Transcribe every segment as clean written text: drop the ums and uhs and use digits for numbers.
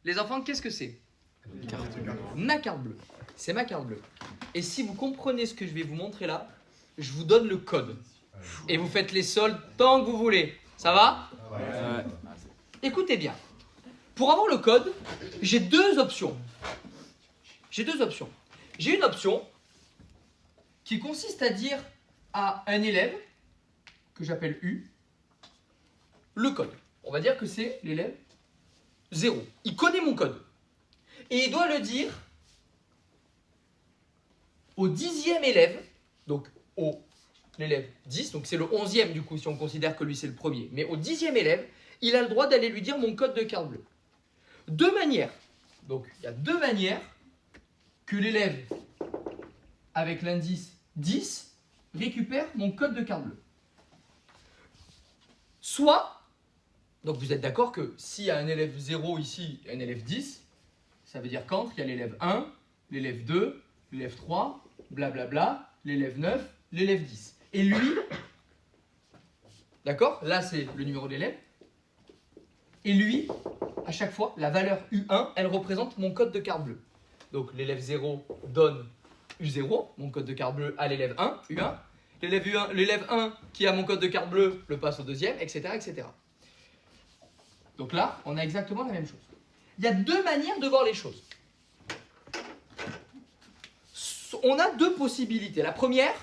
Les enfants, qu'est-ce que c'est? Ma carte bleue. C'est ma carte bleue. Et si vous comprenez ce que je vais vous montrer là, je vous donne le code. Et vous faites les soldes tant que vous voulez. Ça va? Ouais. Écoutez bien. Pour avoir le code, j'ai deux options. J'ai une option qui consiste à dire à un élève, que j'appelle U, le code. On va dire que c'est l'élève 0. Il connaît mon code. Et il doit le dire au 10e élève, donc au l'élève 10, donc c'est le 11e du coup si on considère que lui c'est le premier, mais au 10e élève, il a le droit d'aller lui dire mon code de carte bleue. Deux manières. Donc il y a deux manières que l'élève avec l'indice 10 récupère mon code de carte bleue. Soit, donc vous êtes d'accord que s'il y a un élève 0 ici et un élève 10, ça veut dire qu'entre, il y a l'élève 1, l'élève 2, l'élève 3, blablabla, l'élève 9, l'élève 10. Et lui, d'accord, là c'est le numéro de l'élève, et lui, à chaque fois, la valeur U1, elle représente mon code de carte bleue. Donc l'élève 0 donne U0, mon code de carte bleue, à l'élève 1, U1. L'élève 1 qui a mon code de carte bleue le passe au deuxième, etc., etc. Donc là, on a exactement la même chose. Il y a deux manières de voir les choses. On a deux possibilités. La première,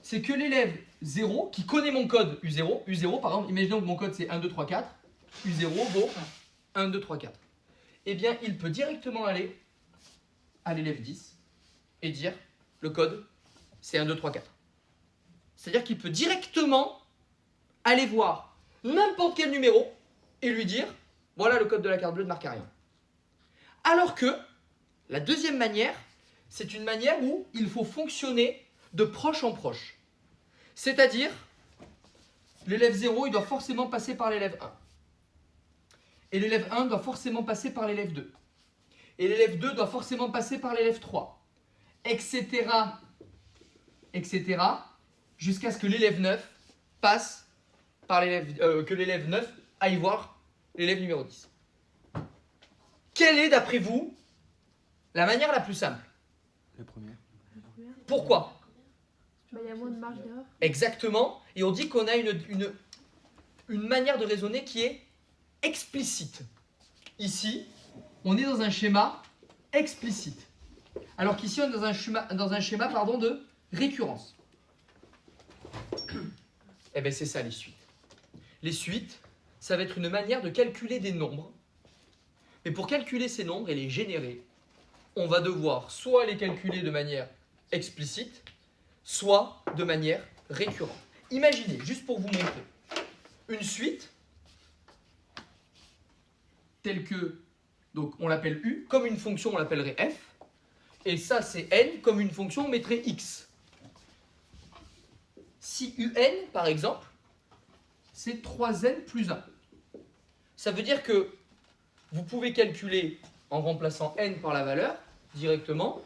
c'est que l'élève 0, qui connaît mon code U0 par exemple, imaginons que mon code c'est 1, 2, 3, 4, U0 vaut 1, 2, 3, 4. Eh bien, il peut directement aller à l'élève 10 et dire le code c'est 1, 2, 3, 4. C'est-à-dire qu'il peut directement aller voir n'importe quel numéro et lui dire voilà le code de la carte bleue ne marque à rien. Alors que la deuxième manière, c'est une manière où il faut fonctionner de proche en proche. C'est-à-dire, l'élève 0, il doit forcément passer par l'élève 1. Et l'élève 1 doit forcément passer par l'élève 2. Et l'élève 2 doit forcément passer par l'élève 3. Etc. Etc. Jusqu'à ce que l'élève 9 passe par que l'élève 9 aille voir l'élève numéro 10. Quelle est, d'après vous, la manière la plus simple? La première. Pourquoi? Il y a moins de marge d'erreur. Exactement. Et on dit qu'on a une manière de raisonner qui est explicite. Ici, on est dans un schéma explicite. Alors qu'ici, on est dans un schéma de récurrence. Eh bien, c'est ça les suites. Les suites, ça va être une manière de calculer des nombres. Mais pour calculer ces nombres et les générer, on va devoir soit les calculer de manière explicite, soit de manière récurrente. Imaginez, juste pour vous montrer, une suite telle que, donc on l'appelle U, comme une fonction on l'appellerait F, et ça c'est N, comme une fonction on mettrait X. Si UN, par exemple, c'est 3N plus 1. Ça veut dire que vous pouvez calculer, en remplaçant N par la valeur, directement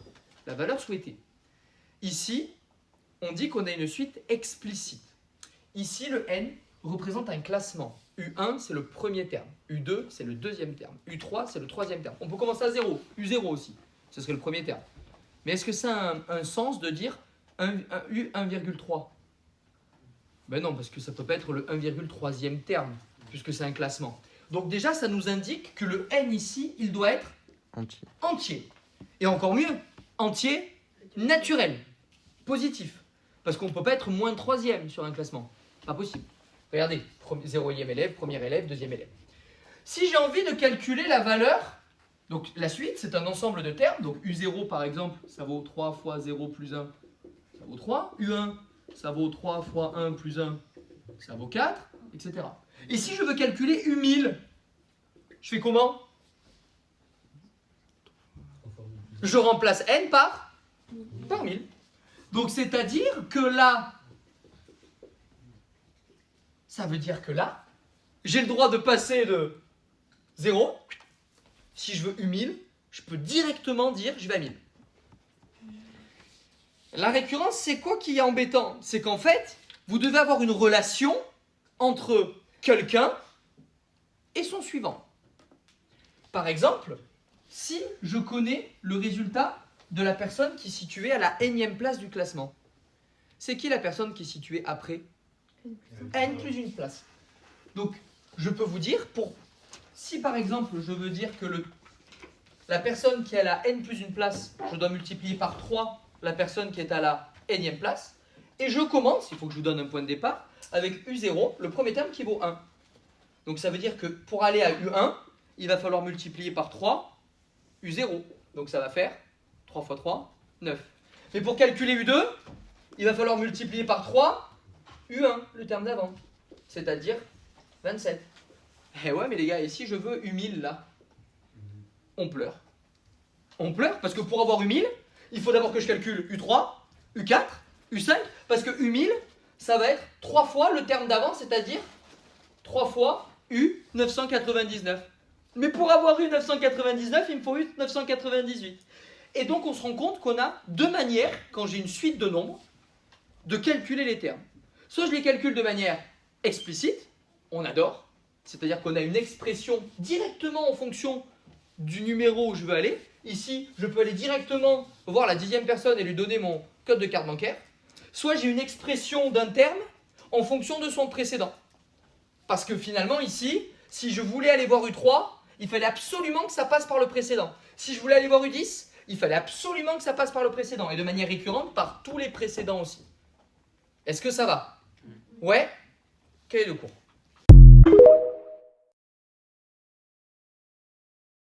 la valeur souhaitée. Ici, on dit qu'on a une suite explicite. Ici, le N représente un classement. U1, c'est le premier terme. U2, c'est le deuxième terme. U3, c'est le troisième terme. On peut commencer à 0. U0 aussi, ce serait le premier terme. Mais est-ce que ça a un sens de dire U1,3 ? Ben non, parce que ça ne peut pas être le 1,3e terme, puisque c'est un classement. Donc déjà, ça nous indique que le N ici, il doit être entier. Et encore mieux, entier naturel, positif. Parce qu'on ne peut pas être moins 3e sur un classement. Pas possible. Regardez, 0e élève, premier élève, deuxième élève. Si j'ai envie de calculer la valeur, donc la suite, c'est un ensemble de termes. Donc U0, par exemple, ça vaut 3 fois 0 plus 1, ça vaut 3. U1, ça vaut 3 fois 1 plus 1, ça vaut 4, etc. Et si je veux calculer U1000, je fais comment? Je remplace N par 1000. Donc c'est-à-dire que là, ça veut dire que là, j'ai le droit de passer de 0. Si je veux U1000, je peux directement dire je vais à 1000. La récurrence, c'est quoi qui est embêtant? C'est qu'en fait, vous devez avoir une relation entre quelqu'un et son suivant. Par exemple, si je connais le résultat de la personne qui est située à la énième place du classement, c'est qui la personne qui est située après N plus une place. Donc, je peux vous dire, si par exemple, je veux dire que la personne qui est à la N plus une place, je dois multiplier par 3 la personne qui est à la énième place, et je commence, il faut que je vous donne un point de départ, avec U0, le premier terme qui vaut 1. Donc ça veut dire que pour aller à U1, il va falloir multiplier par 3 U0. Donc ça va faire 3 fois 3, 9. Mais pour calculer U2, il va falloir multiplier par 3 U1, le terme d'avant. C'est-à-dire 27. Eh ouais, mais les gars, et si je veux U1000 là, on pleure. On pleure parce que pour avoir U1000, il faut d'abord que je calcule U3, U4, U5, parce que U1000, ça va être 3 fois le terme d'avant, c'est-à-dire 3 fois U999. Mais pour avoir U999, il me faut U998. Et donc on se rend compte qu'on a deux manières, quand j'ai une suite de nombres, de calculer les termes. Soit je les calcule de manière explicite, on adore, c'est-à-dire qu'on a une expression directement en fonction du numéro où je veux aller. Ici, je peux aller directement voir la 10e personne et lui donner mon code de carte bancaire. Soit j'ai une expression d'un terme en fonction de son précédent. Parce que finalement, ici, si je voulais aller voir U3, il fallait absolument que ça passe par le précédent. Si je voulais aller voir U10, il fallait absolument que ça passe par le précédent. Et de manière récurrente, par tous les précédents aussi. Est-ce que ça va? Ouais? Quel est le cours?